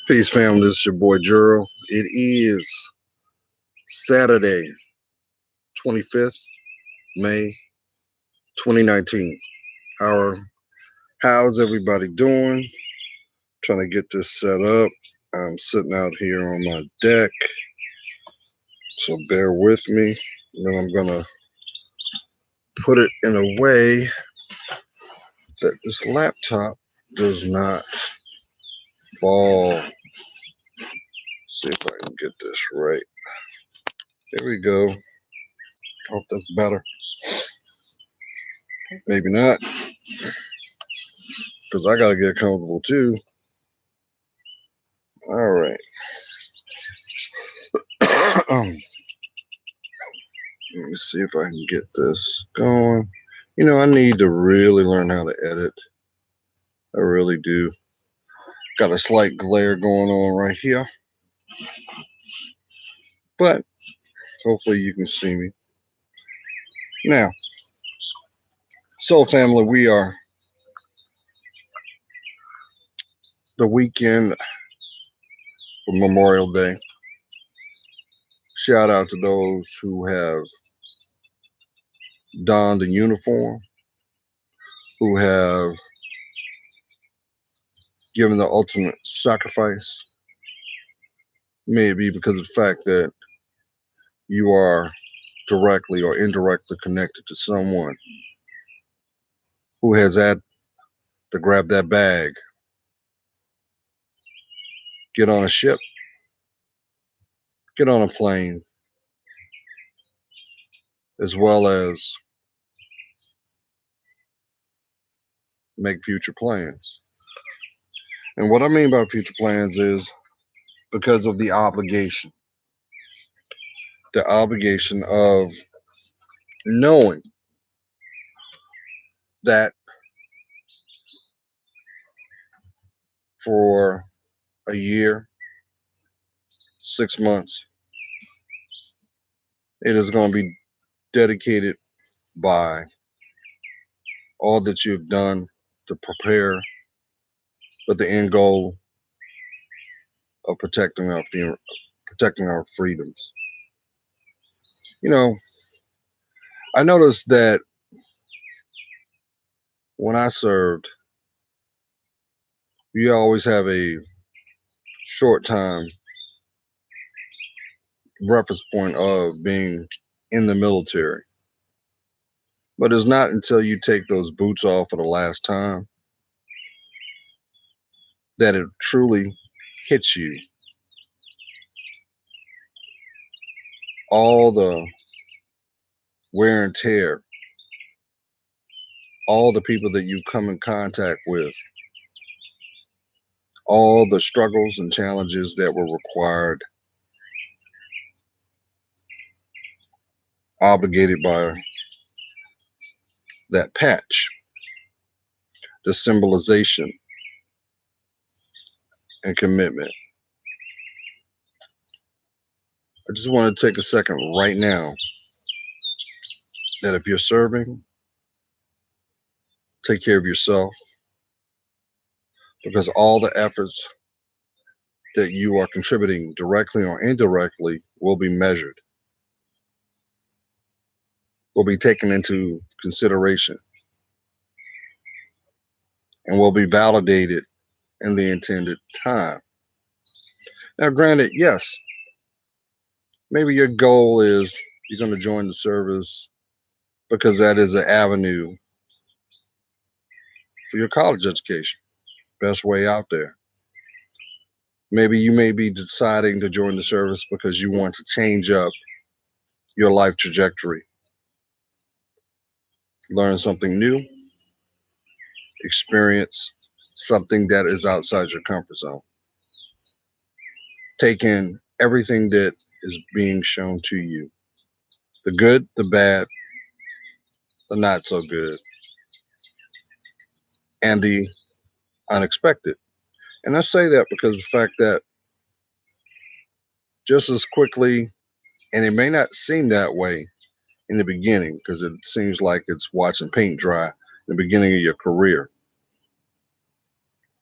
Peace, family. This is your boy Juro. It is Saturday, 25th May 2019. How how's everybody doing? Trying to get this set up. I'm sitting out here on my deck, so bear with me. And then I'm gonna put it in a way that this laptop does not fall. See if I can get this right. There we go. Hope that's better. Maybe not, because I gotta get comfortable too. All right. Let me see if I can get this going. I need to really learn how to edit. I really do. Got a slight glare going on right here, but hopefully you can see me. Now, Soul Family, we are the weekend for Memorial Day. Shout out to those who have donned the uniform, who have given the ultimate sacrifice. May it be because of the fact that you are directly or indirectly connected to someone who has had to grab that bag, get on a ship, get on a plane, as well as make future plans. And what I mean by future plans is because of the obligation of knowing that for a year, 6 months, it is going to be dedicated by all that you've done to prepare with the end goal of protecting our freedoms. You know, I noticed that when I served, you always have a short time reference point of being in the military. But it's not until you take those boots off for the last time that it truly hits you. All the wear and tear, all the people that you come in contact with, all the struggles and challenges that were required, obligated by that patch, the symbolization and commitment. I just want to take a second right now that if you're serving, take care of yourself, because all the efforts that you are contributing directly or indirectly will be measured, will be taken into consideration, and will be validated in the intended time. Now, granted, yes, maybe your goal is you're going to join the service because that is an avenue for your college education, best way out there. Maybe you may be deciding to join the service because you want to change up your life trajectory, learn something new, experience something that is outside your comfort zone. Take in everything that is being shown to you, the good, the bad, the not so good, and the unexpected. And I say that because of the fact that just as quickly, and it may not seem that way in the beginning, because it seems like it's watching paint dry in the beginning of your career.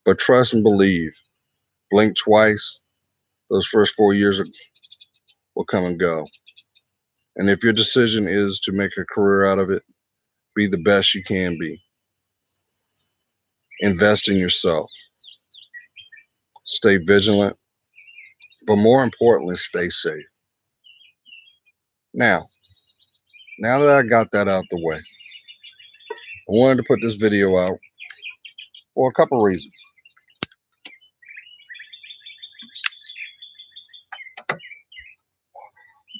But trust and believe. Blink twice, those first 4 years will come and go. And if your decision is to make a career out of it, be the best you can be. Invest in yourself. Stay vigilant, but more importantly, stay safe. Now that I got that out the way, I wanted to put this video out for a couple reasons.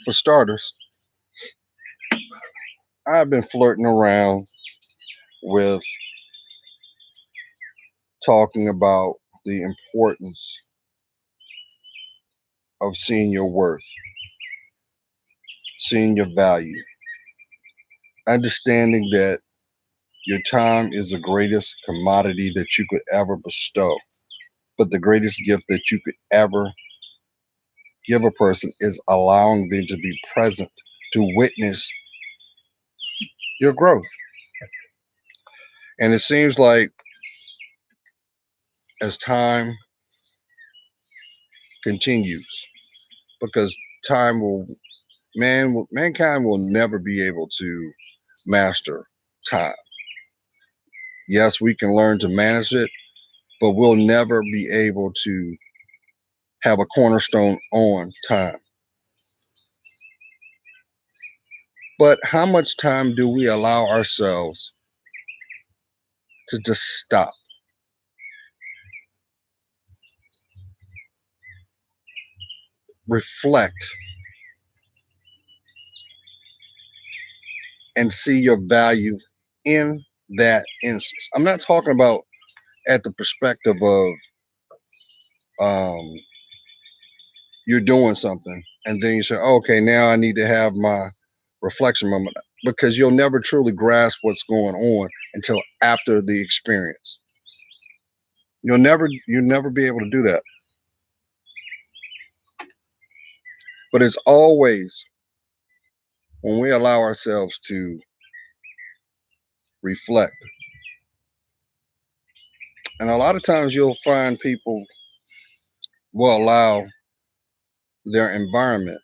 For starters, I've been flirting around with talking about the importance of seeing your worth, seeing your value, understanding that your time is the greatest commodity that you could ever bestow. But the greatest gift that you could ever give a person is allowing them to be present to witness your growth. And it seems like as time continues, because time will mankind will never be able to master time. Yes, we can learn to manage it, but we'll never be able to have a cornerstone on time. But how much time do we allow ourselves to just stop, reflect, and see your value in that instance? I'm not talking about at the perspective of um, you're doing something and then you say, oh, okay, now I need to have my reflection moment, because you'll never truly grasp what's going on until after the experience. You'll never be able to do that. But it's always when we allow ourselves to reflect. And a lot of times you'll find people will allow their environment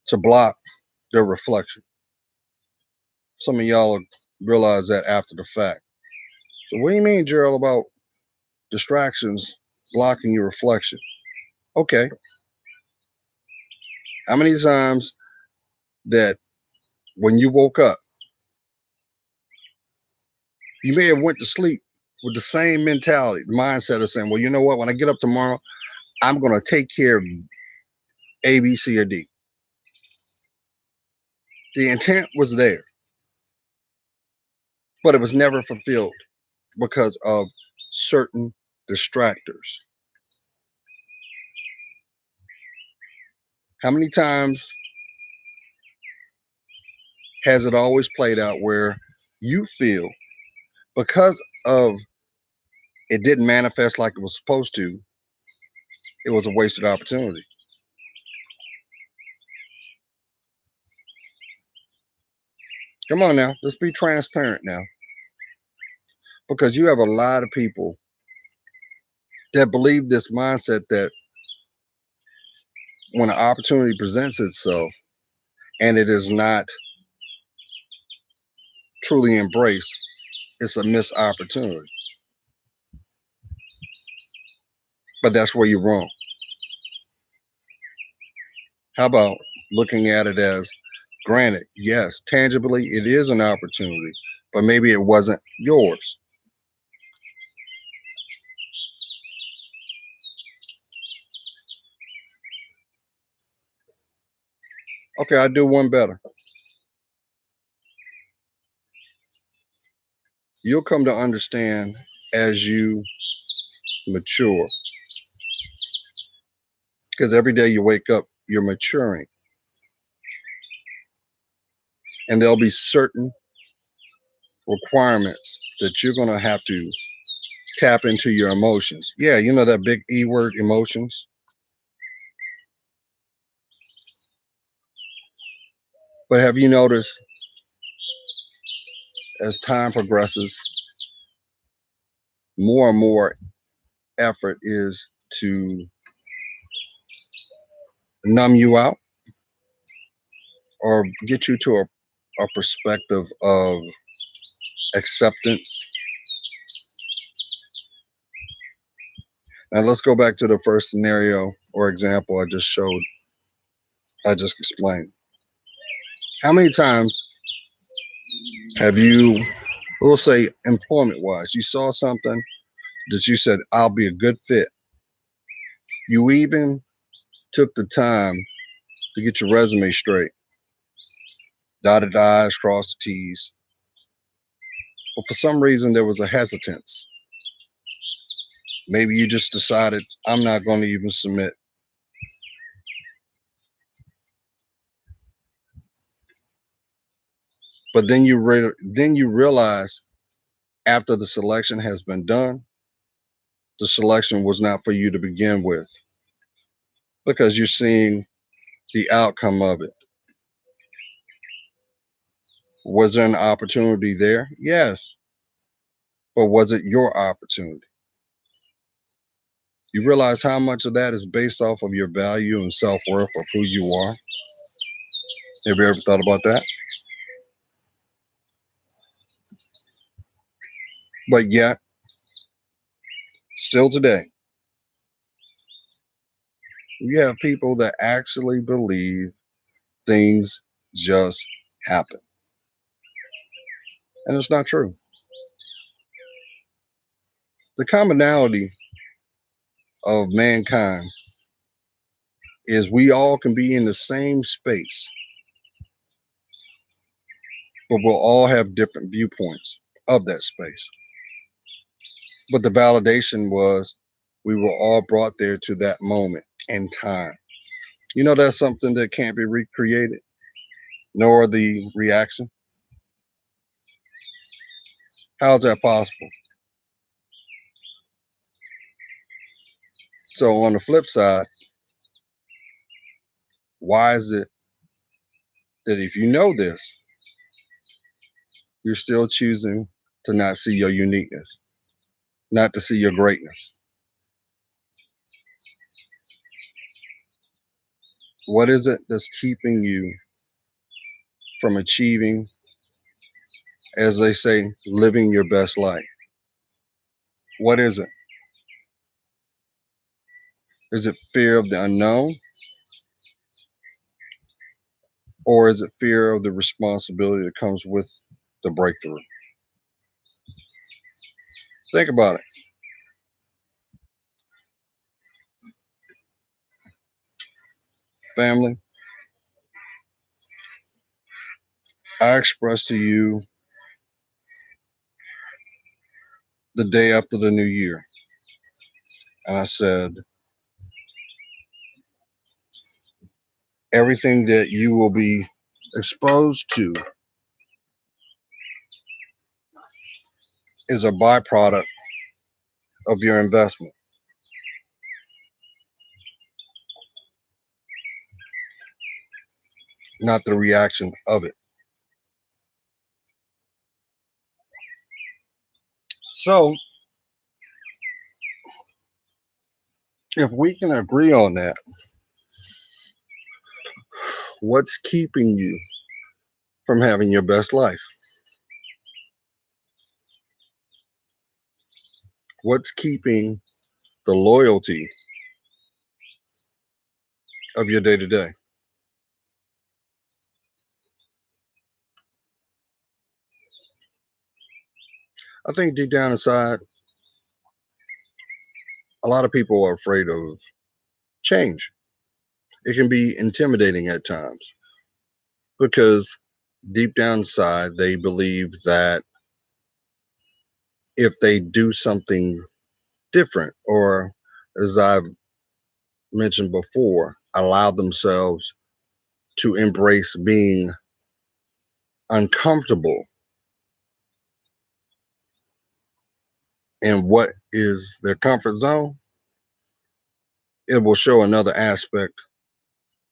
to block their reflection. Some of y'all will realize that after the fact. So what do you mean, Gerald, about distractions blocking your reflection? Okay. How many times that when you woke up, you may have went to sleep with the same mentality, the mindset of saying, well, you know what, when I get up tomorrow, I'm going to take care of A, B, C, or D. The intent was there, but it was never fulfilled because of certain distractors. How many times has it always played out where you feel because of it didn't manifest like it was supposed to, it was a wasted opportunity? Come on now, let's be transparent now, because you have a lot of people that believe this mindset that when an opportunity presents itself and it is not truly embraced, it's a missed opportunity. But that's where you're wrong. How about looking at it as, granted, yes, tangibly it is an opportunity, but maybe it wasn't yours. Okay, I do one better. You'll come to understand as you mature, because every day you wake up, you're maturing. And there'll be certain requirements that you're going to have to tap into your emotions. Yeah, you know that big E word, emotions. But have you noticed as time progresses, more and more effort is to numb you out or get you to a perspective of acceptance. And let's go back to the first scenario or example I just explained. How many times have you, we'll say employment wise, you saw something that you said, I'll be a good fit. You even took the time to get your resume straight, dotted the I's, crossed the T's. But for some reason, there was a hesitance. Maybe you just decided, I'm not going to even submit. But then you realize after the selection has been done, the selection was not for you to begin with because you're seeing the outcome of it. Was there an opportunity there? Yes. But was it your opportunity? You realize how much of that is based off of your value and self-worth of who you are? Have you ever thought about that? But yet, still today, you have people that actually believe things just happen. And it's not true. The commonality of mankind is we all can be in the same space, but we'll all have different viewpoints of that space. But the validation was we were all brought there to that moment in time. You know, that's something that can't be recreated, nor the reaction. How is that possible? So, on the flip side, why is it that if you know this, you're still choosing to not see your uniqueness, not to see your greatness? What is it that's keeping you from achieving, as they say, living your best life? What is it? Is it fear of the unknown? Or is it fear of the responsibility that comes with the breakthrough? Think about it. Family, I expressed to you the day after the new year, and I said, everything that you will be exposed to is a byproduct of your investment, not the reaction of it. So, if we can agree on that, what's keeping you from having your best life? What's keeping the loyalty of your day to day? I think deep down inside, a lot of people are afraid of change. It can be intimidating at times because deep down inside, they believe that if they do something different, or as I've mentioned before, allow themselves to embrace being uncomfortable in what is their comfort zone, it will show another aspect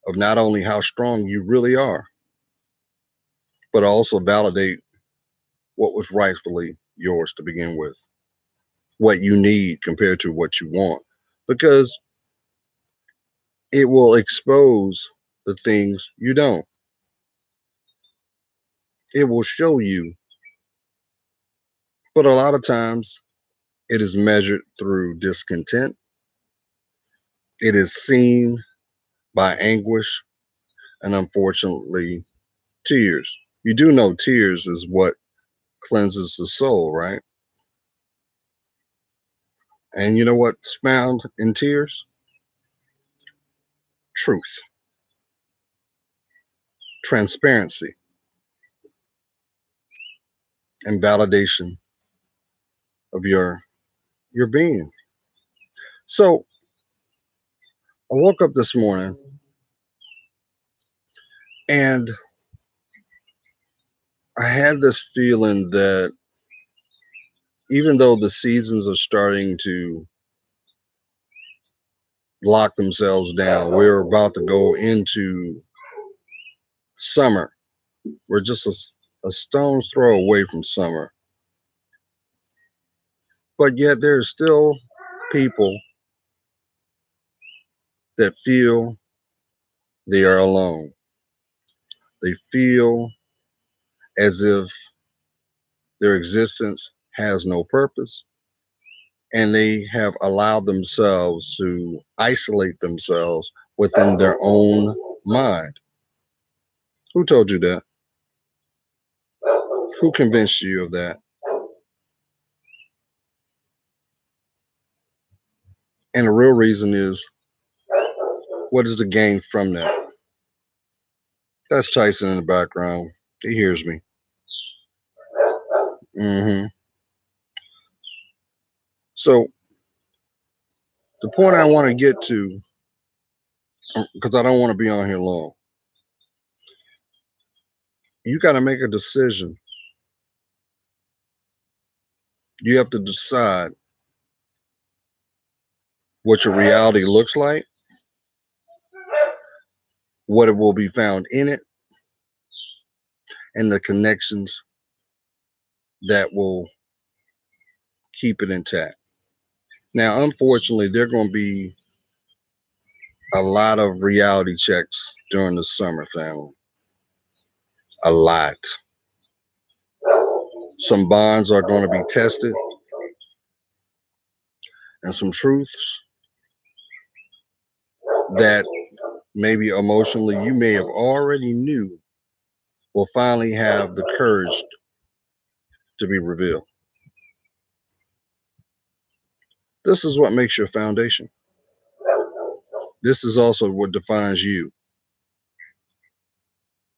of not only how strong you really are, but also validate what was rightfully yours to begin with. what you need compared to what you want, because it will expose the things you don't. It will show you, but a lot of times it is measured through discontent. It is seen by anguish and, unfortunately, tears. You do know tears is what cleanses the soul, right? And you know what's found in tears? Truth, transparency, and validation of your being. So I woke up this morning and I had this feeling that even though the seasons are starting to lock themselves down, we're about to go into summer. We're just a stone's throw away from summer. But yet there's still people that feel they are alone. They feel as if their existence has no purpose, and they have allowed themselves to isolate themselves within their own mind. Who told you that? Who convinced you of that? And the real reason is, what is the gain from that? That's Tyson in the background. He hears me. So the point I want to get to, because I don't want to be on here long, you got to make a decision. You have to decide what your reality looks like, what it will be found in it, and the connections that will keep it intact. Now, unfortunately, there are going to be a lot of reality checks during the summer, family. A lot. Some bonds are going to be tested, and some truths that maybe emotionally you may have already knew will finally have the courage to be revealed. This is what makes your foundation. This is also what defines you.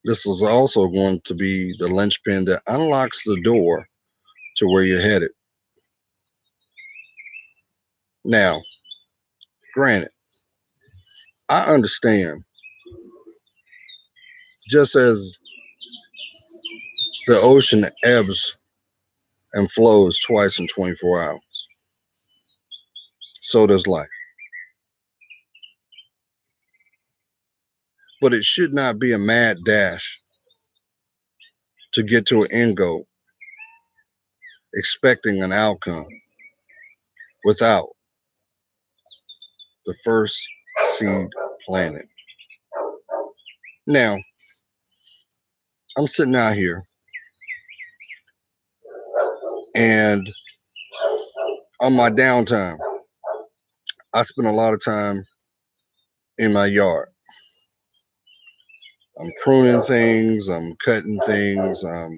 This is also going to be the linchpin that unlocks the door to where you're headed. Now, granted, I understand, just as the ocean ebbs and flows twice in 24 hours, so does life. But it should not be a mad dash to get to an end goal, expecting an outcome without the first seed planted. Now, I'm sitting out here and on my downtime, I spend a lot of time in my yard. I'm pruning things, I'm cutting things, I'm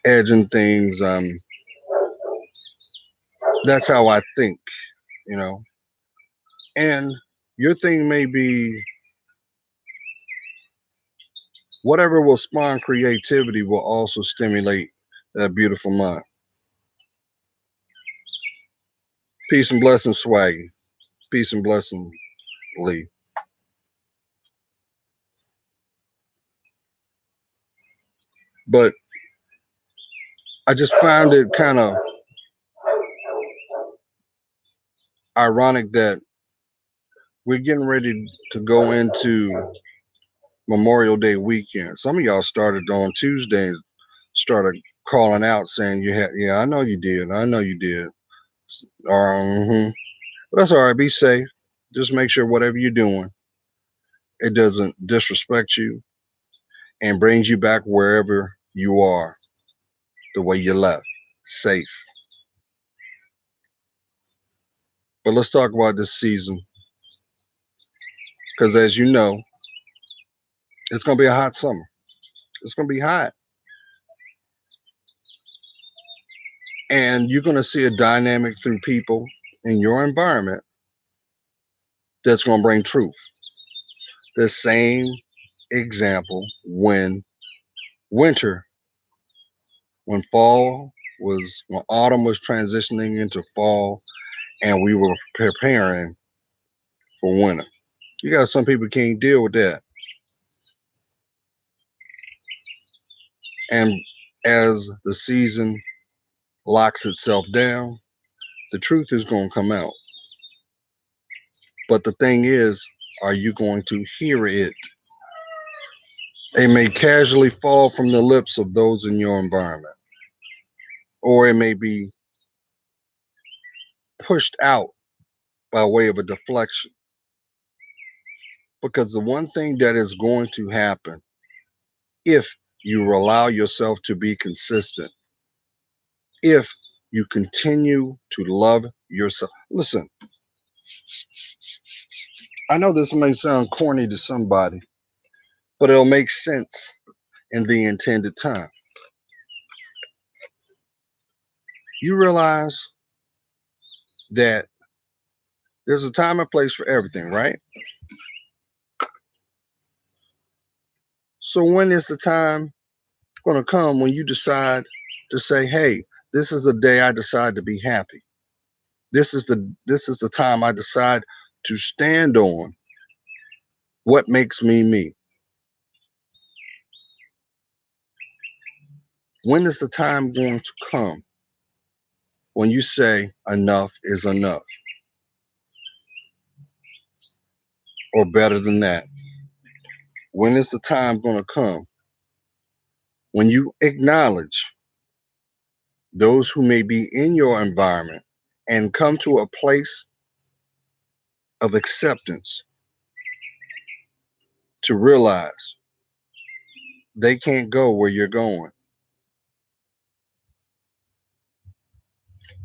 edging things. That's how I think, you know. And your thing may be whatever will spawn creativity will also stimulate that beautiful mind. Peace and blessings, Swaggy. Peace and blessings, Lee. But I just found it kind of ironic that we're getting ready to go into Memorial Day weekend. Some of y'all started on Tuesday, started calling out saying you had, yeah, I know you did. I know you did. But that's all right. Be safe. Just make sure whatever you're doing, it doesn't disrespect you and brings you back wherever you are, the way you left, safe. But let's talk about this season, because as you know, it's gonna be a hot summer. It's gonna be hot, and you're gonna see a dynamic through people in your environment that's gonna bring truth. The same example when winter, when autumn was transitioning into fall, and we were preparing for winter. You got some people can't deal with that, and as the season locks itself down, the truth is going to come out. But the thing is, are you going to hear it? It may casually fall from the lips of those in your environment, or it may be pushed out by way of a deflection. Because the one thing that is going to happen, if you allow yourself to be consistent, if you continue to love yourself. Listen, I know this may sound corny to somebody, but it'll make sense in the intended time. You realize that there's a time and place for everything, right? So when is the time going to come when you decide to say, "Hey, this is the day I decide to be happy. This is the time I decide to stand on what makes me me." When is the time going to come when you say enough is enough, or better than that? When is the time going to come when you acknowledge those who may be in your environment and come to a place of acceptance to realize they can't go where you're going?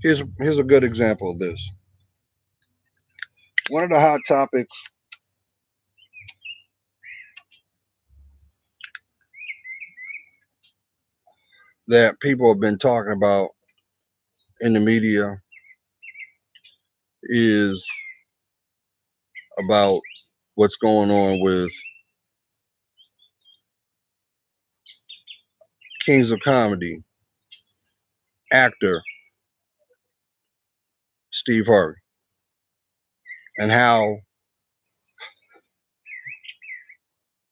Here's a good example of this. One of the hot topics that people have been talking about in the media is about what's going on with Kings of Comedy actor Steve Harvey, and how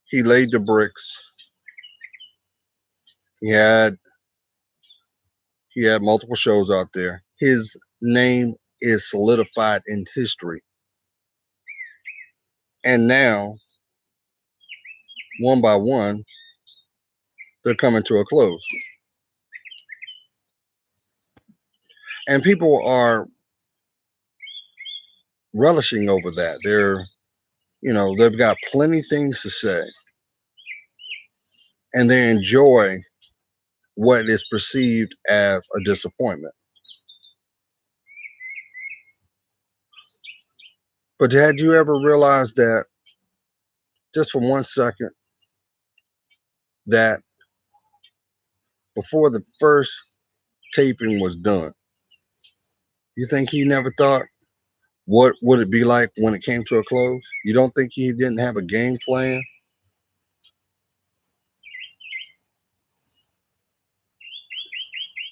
he laid the bricks. He had he had multiple shows out there. His name is solidified in history. And now, one by one, they're coming to a close. And people are relishing over that. They've got plenty things to say, and they enjoy what is perceived as a disappointment. But had you ever realized that, just for 1 second, that before the first taping was done, you think he never thought, what would it be like when it came to a close? You don't think he didn't have a game plan?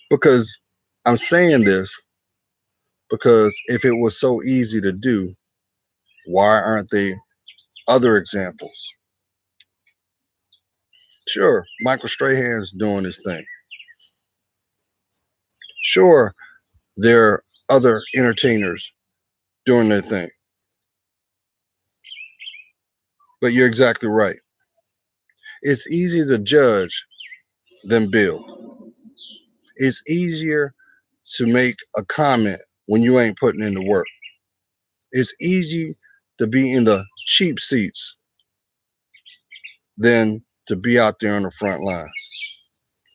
Because I'm saying this because if it was so easy to do, why aren't there other examples? Sure, Michael Strahan's doing his thing. Sure, there are other entertainers doing their thing. But you're exactly right. It's easier to judge than build. It's easier to make a comment when you ain't putting in the work. It's easy to be in the cheap seats than to be out there on the front lines.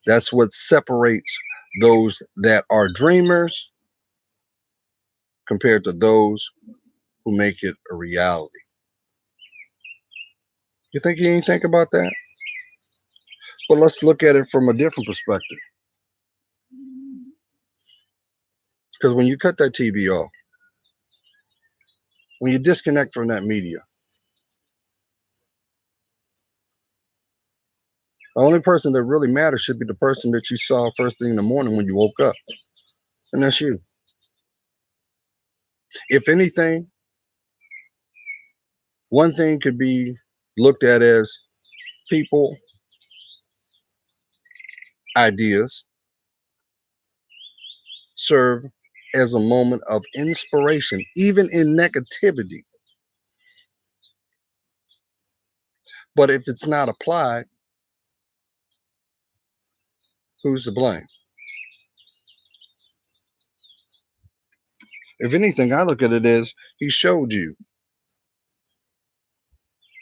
That's what separates those that are dreamers compared to those who make it a reality. You think you ain't think about that? But let's look at it from a different perspective. Because when you cut that TV off, when you disconnect from that media, the only person that really matters should be the person that you saw first thing in the morning when you woke up. And that's you. If anything, one thing could be looked at as people, ideas, serve as a moment of inspiration, even in negativity. But if it's not applied, who's to blame? If anything, I look at it as he showed you.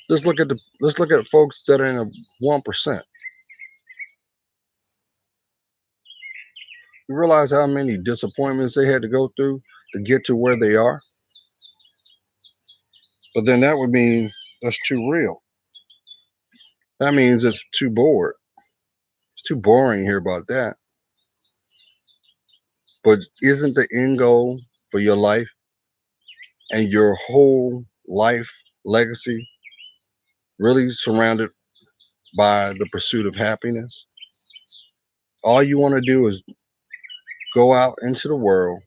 Let's look at folks that are in a 1%. You realize how many disappointments they had to go through to get to where they are? But then that would mean that's too real. That means it's too bored. It's too boring to hear about that. But isn't the end goal for your life and your whole life legacy really surrounded by the pursuit of happiness? All you want to do is go out into the world,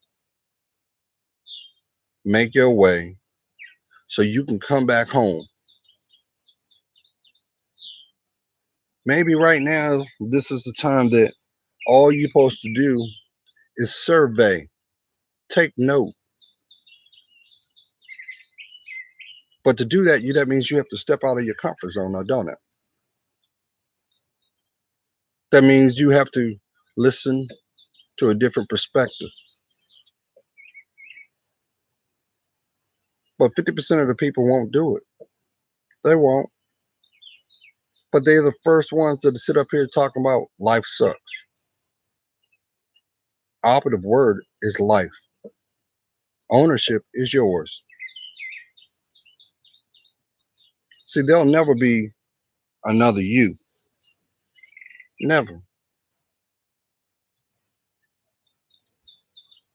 make your way so you can come back home. Maybe right now, this is the time that all you're supposed to do is survey, take note. But to do that, that means you have to step out of your comfort zone now, don't it? That means you have to listen to a different perspective. But 50% of the people won't do it. They won't. But they're the first ones that sit up here talking about life sucks. Operative word is life. Ownership is yours. See, there'll never be another you. Never.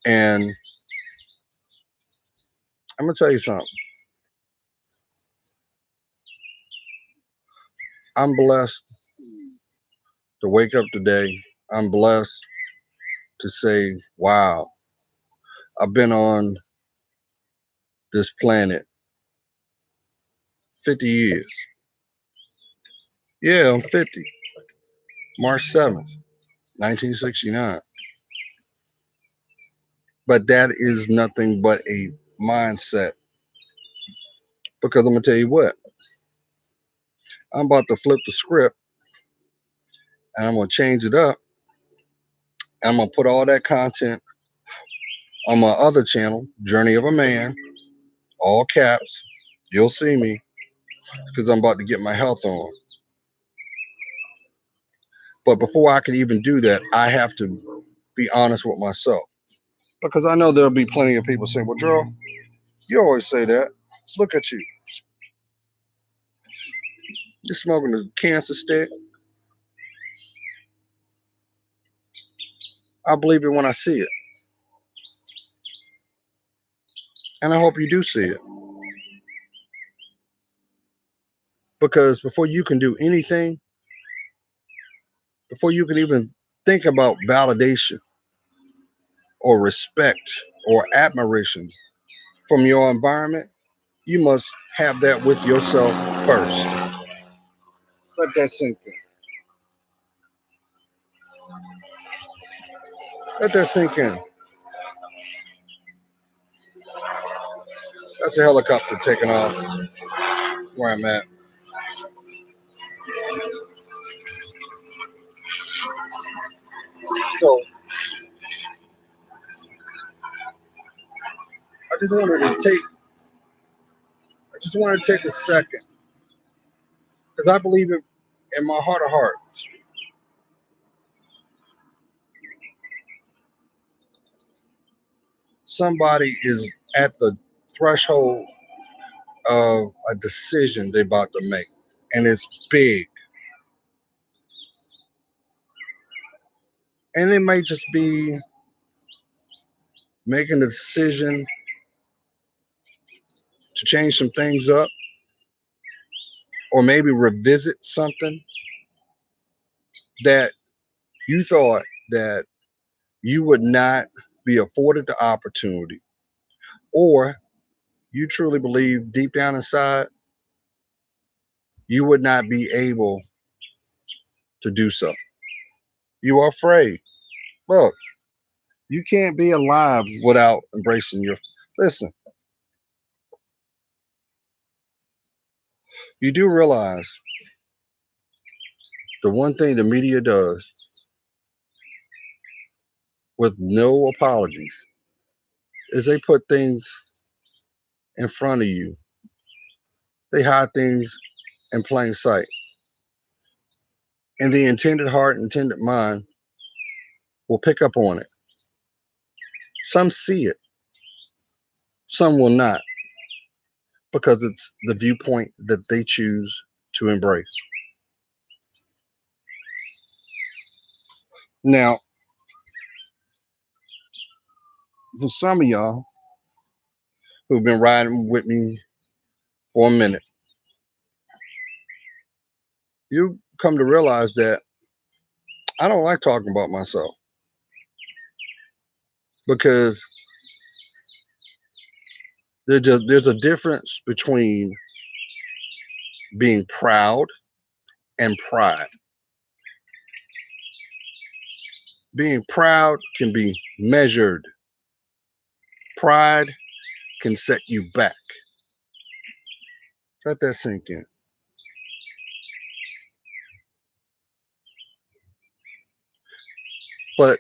And I'm going to tell you something. I'm blessed to wake up today. I'm blessed to say, wow, I've been on this planet 50 years. Yeah, I'm 50. March 7th, 1969. But that is nothing but a mindset. Because I'm going to tell you what, I'm about to flip the script and I'm going to change it up. And I'm going to put all that content on my other channel, Journey of a Man, all caps. You'll see me because I'm about to get my health on. But before I can even do that, I have to be honest with myself. Because I know there'll be plenty of people saying, well, Drew, you always say that. Look at you. You're smoking a cancer stick. I believe it when I see it. And I hope you do see it. Because before you can do anything, before you can even think about validation or respect or admiration from your environment, you must have that with yourself first. Let that sink in. Let that sink in. That's a helicopter taking off where I'm at. So I just wanted to take a second because I believe it in my heart of hearts. Somebody is at the threshold of a decision they're about to make, and it's big. And it may just be making a decision to change some things up, or maybe revisit something that you thought that you would not be afforded the opportunity, or you truly believe deep down inside you would not be able to do so. You are afraid. Look, you can't be alive without embracing your. Listen, you do realize the one thing the media does with no apologies is they put things in front of you. They hide things in plain sight. And the intended heart, intended mind will pick up on it. Some see it, some will not, because it's the viewpoint that they choose to embrace. Now, for some of y'all who've been riding with me for a minute, you come to realize that I don't like talking about myself because there's a difference between being proud and pride. Being proud can be measured. Pride can set you back. Let that sink in. But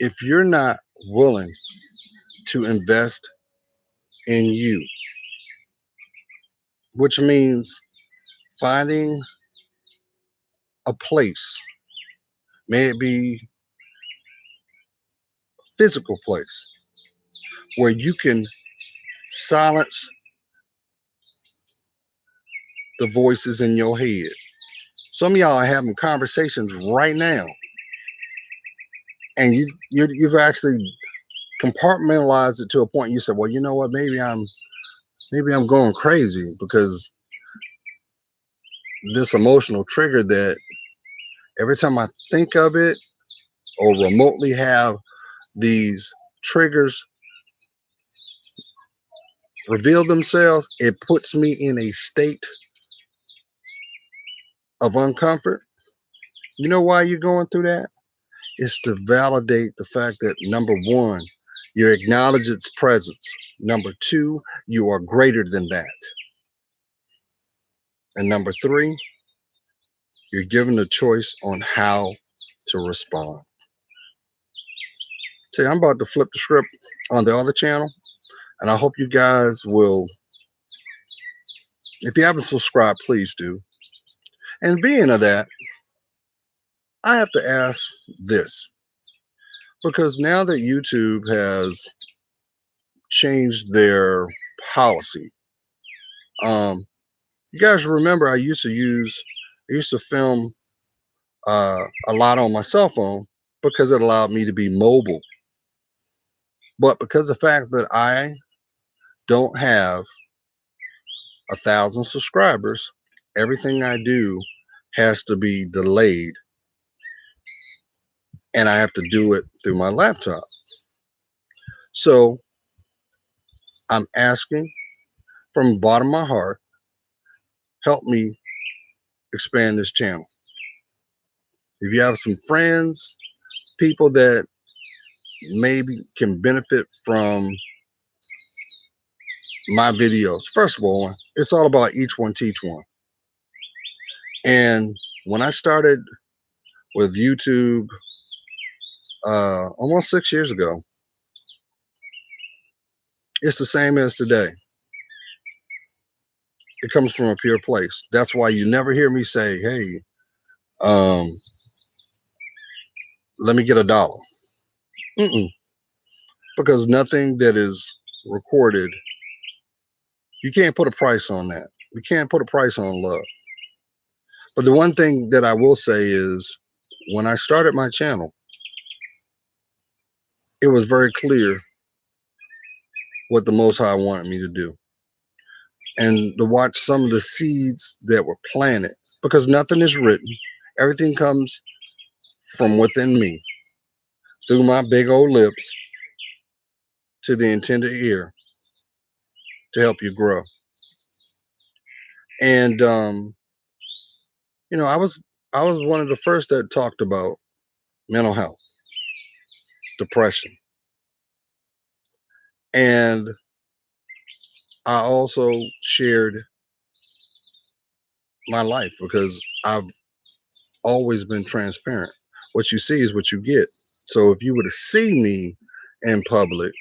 if you're not willing to invest in you, which means finding a place, may it be a physical place, where you can silence the voices in your head. Some of y'all are having conversations right now, and you've actually compartmentalized it to a point. You said, "Well, you know what? Maybe I'm going crazy because this emotional trigger that every time I think of it or remotely have these triggers reveal themselves, it puts me in a state of uncomfort." You know why you're going through that? It's to validate the fact that number one, you acknowledge its presence. Number two, you are greater than that. And number three, you're given the choice on how to respond. See, I'm about to flip the script on the other channel, and I hope you guys will, if you haven't subscribed, please do. And being of that, I have to ask this, because now that YouTube has changed their policy, you guys remember I used to film a lot on my cell phone because it allowed me to be mobile. But because of the fact that I don't have 1,000 subscribers, everything I do has to be delayed, and I have to do it through my laptop. So I'm asking from the bottom of my heart, help me expand this channel. If you have some friends, people that maybe can benefit from my videos. First of all, it's all about each one teach one. And when I started with YouTube almost 6 years ago, It's the same as today. It comes from a pure place. That's why you never hear me say, hey, um, let me get $1. Mm-mm. Because nothing that is recorded, you can't put a price on that. You can't put a price on love. But the one thing that I will say is when I started my channel, it was very clear what the Most High wanted me to do. And to watch some of the seeds that were planted, because nothing is written, everything comes from within me through my big old lips to the intended ear to help you grow. And I was one of the first that talked about mental health, depression, and I also shared my life because I've always been transparent. What you see is what you get. So if you were to see me in public,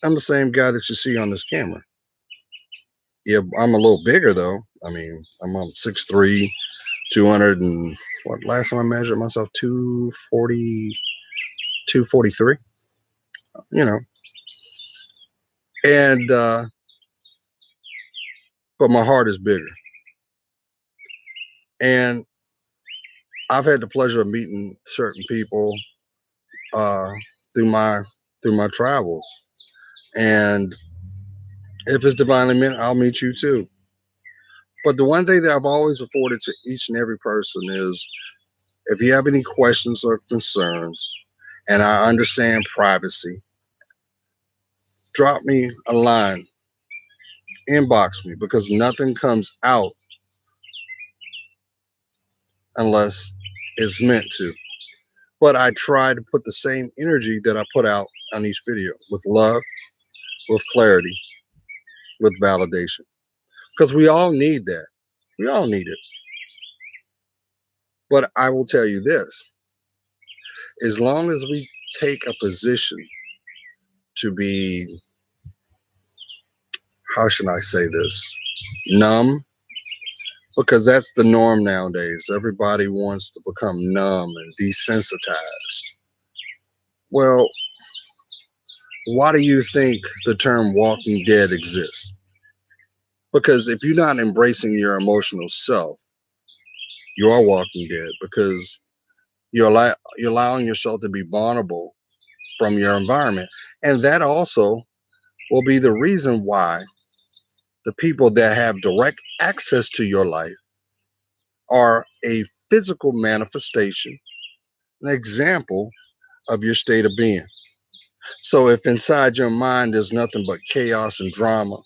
I'm the same guy that you see on this camera. Yeah, I'm a little bigger though. I mean, I'm 6'3", 200 and what? Last time I measured myself, 240, 243. You know, and but my heart is bigger. And I've had the pleasure of meeting certain people uh, through my travels, and if it's divinely meant, I'll meet you too. But the one thing that I've always afforded to each and every person is if you have any questions or concerns, and I understand privacy, drop me a line, inbox me, because nothing comes out unless it's meant to. But I try to put the same energy that I put out on each video with love, with clarity, with validation. Because we all need that. We all need it. But I will tell you this, as long as we take a position to be, how should I say this, numb, because that's the norm nowadays. Everybody wants to become numb and desensitized. Well, why do you think the term walking dead exists? Because if you're not embracing your emotional self, you are walking dead because you're allowing yourself to be vulnerable from your environment. And that also will be the reason why the people that have direct access to your life are a physical manifestation, an example of your state of being. So if inside your mind there's nothing but chaos and drama,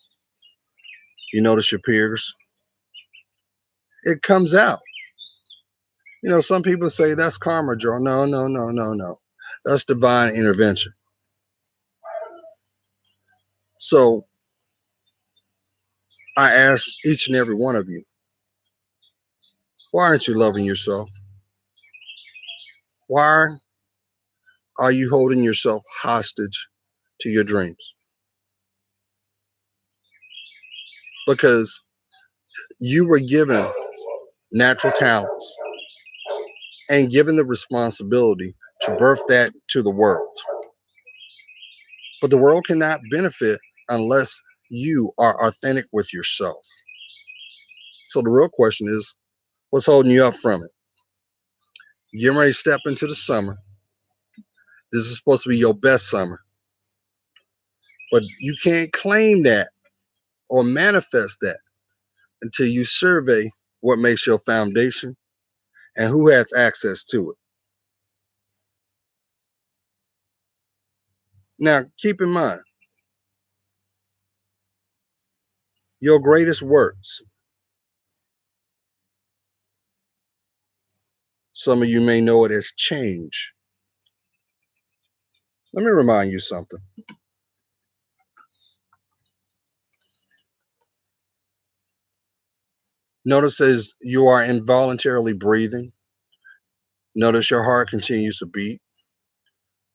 you notice your peers, it comes out. Some people say that's karma, Joe. No, no, no, no, no. That's divine intervention. So I ask each and every one of you, why aren't you loving yourself? Why are you holding yourself hostage to your dreams? Because you were given natural talents and given the responsibility to birth that to the world. But the world cannot benefit unless you are authentic with yourself. So the real question is, what's holding you up from it? Getting ready to step into the summer. This is supposed to be your best summer. But you can't claim that or manifest that until you survey what makes your foundation and who has access to it. Now, keep in mind, your greatest works, some of you may know it as change. Let me remind you something. Notice as you are involuntarily breathing, notice your heart continues to beat.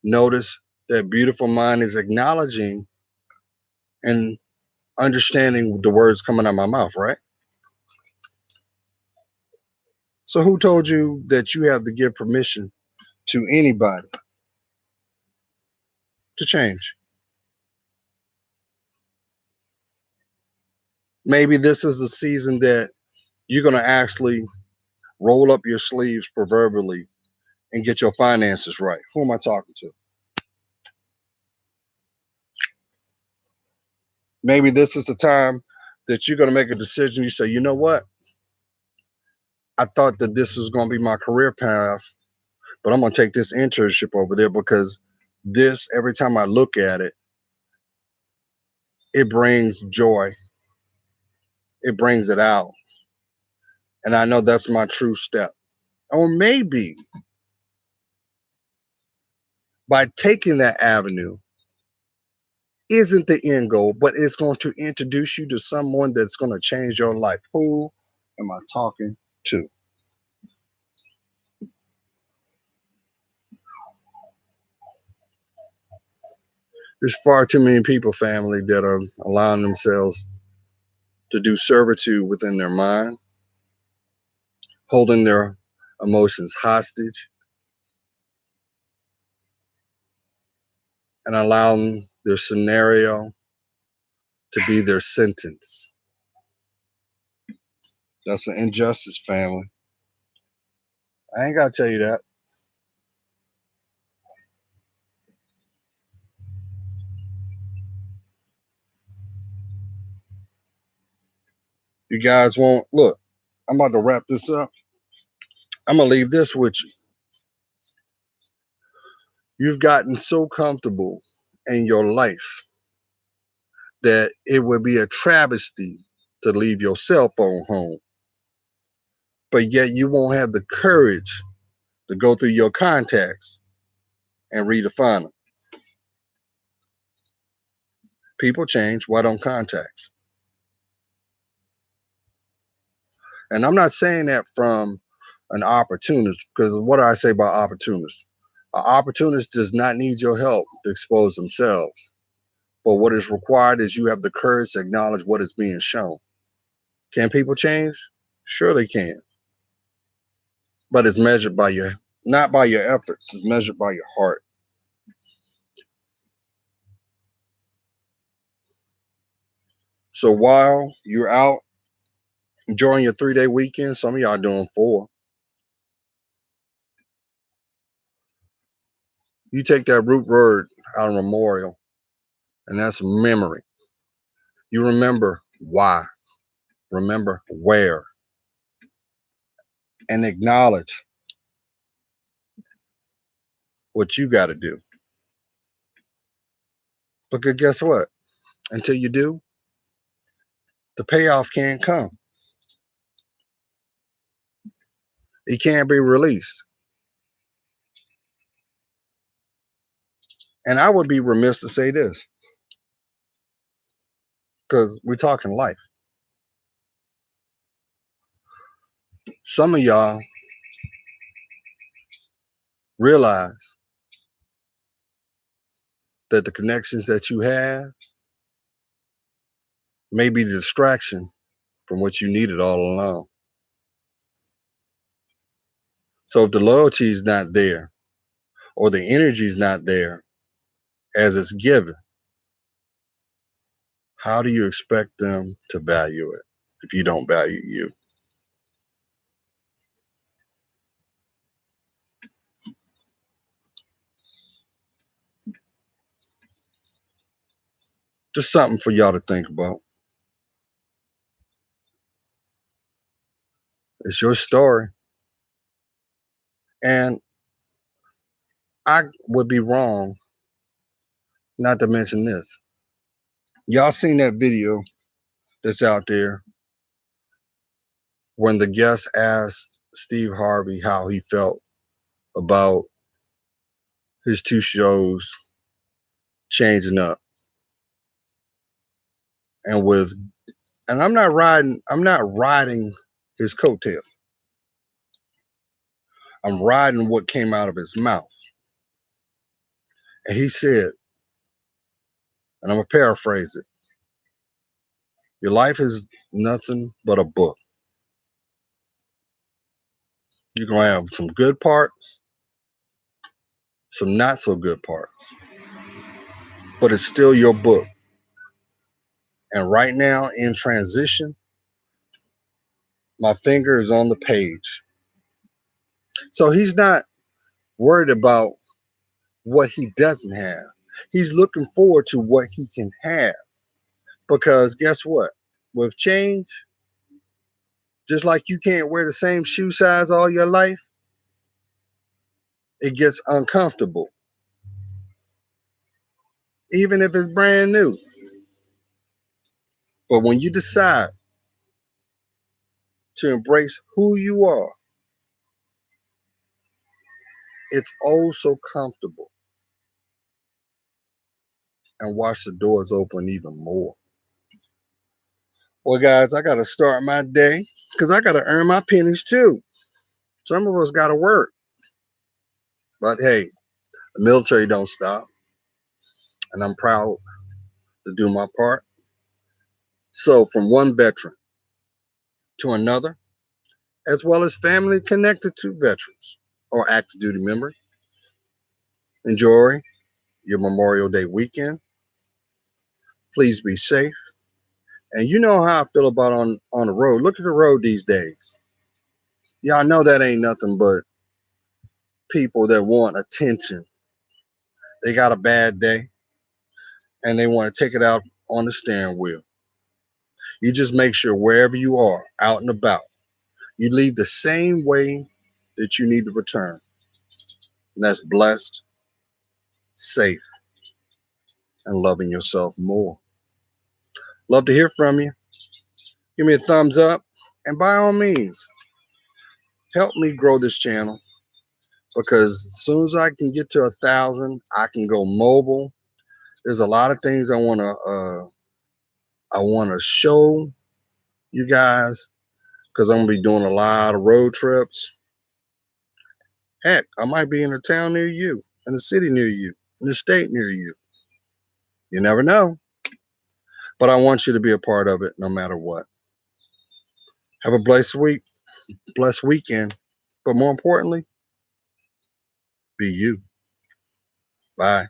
Notice that beautiful mind is acknowledging and understanding the words coming out of my mouth, right? So who told you that you have to give permission to anybody to change? Maybe this is the season that you're going to actually roll up your sleeves proverbially and get your finances right. Who am I talking to? Maybe this is the time that you're going to make a decision. You say, you know what? I thought that this was going to be my career path, but I'm going to take this internship over there because this, every time I look at it, it brings joy. It brings it out. And I know that's my true step. Or maybe by taking that avenue isn't the end goal, but it's going to introduce you to someone that's going to change your life. Who am I talking to? There's far too many people, family, that are allowing themselves to do servitude within their mind, holding their emotions hostage, and allowing their scenario to be their sentence. That's an injustice, family. I ain't got to tell you that. You guys won't look. I'm about to wrap this up. I'm going to leave this with you. You've gotten so comfortable in your life that it would be a travesty to leave your cell phone home. But yet you won't have the courage to go through your contacts and redefine them. People change. Why don't contacts? And I'm not saying that from an opportunist, because what do I say about opportunists? An opportunist does not need your help to expose themselves. But what is required is you have the courage to acknowledge what is being shown. Can people change? Sure they can. But it's measured by your, not by your efforts, it's measured by your heart. So while you're out enjoying your 3-day weekend, some of y'all doing 4, you take that root word out of memorial, and that's memory. You remember why, remember where, and acknowledge what you got to do. Because guess what? Until you do, the payoff can't come. It can't be released. And I would be remiss to say this, because we're talking life. Some of y'all realize that the connections that you have may be the distraction from what you needed all along. So if the loyalty is not there or the energy is not there as it's given, how do you expect them to value it if you don't value you? Just something for y'all to think about. It's your story. And I would be wrong not to mention this. Y'all seen that video that's out there when the guest asked Steve Harvey how he felt about his 2 shows changing up and with, and I'm not riding his coattails. I'm riding what came out of his mouth. And he said, and I'm gonna paraphrase it, Your life is nothing but a book. You're going to have some good parts, some not so good parts, but it's still your book. And right now, in transition, my finger is on the page. So he's not worried about what he doesn't have. He's looking forward to what he can have. Because guess what? With change, just like you can't wear the same shoe size all your life, it gets uncomfortable, even if it's brand new. But when you decide to embrace who you are, it's oh so comfortable. And watch the doors open even more. Well, guys, I got to start my day because I got to earn my pennies too. Some of us got to work. But hey, the military don't stop. And I'm proud to do my part. So, from one veteran to another, as well as family connected to veterans or active duty members, enjoy your Memorial Day weekend. Please be safe. And you know how I feel about on the road. Look at the road these days. Y'all know that ain't nothing but people that want attention. They got a bad day and they want to take it out on the steering wheel. You just make sure wherever you are, out and about, you leave the same way that you need to return. And that's blessed, safe, and loving yourself more. Love to hear from you. Give me a thumbs up. And by all means, help me grow this channel because as soon as I can get to 1,000, I can go mobile. There's a lot of things I want to show you guys because I'm gonna be doing a lot of road trips. Heck, I might be in a town near you, in a city near you, in a state near you. You never know. But I want you to be a part of it no matter what. Have a blessed weekend. But more importantly, be you. Bye.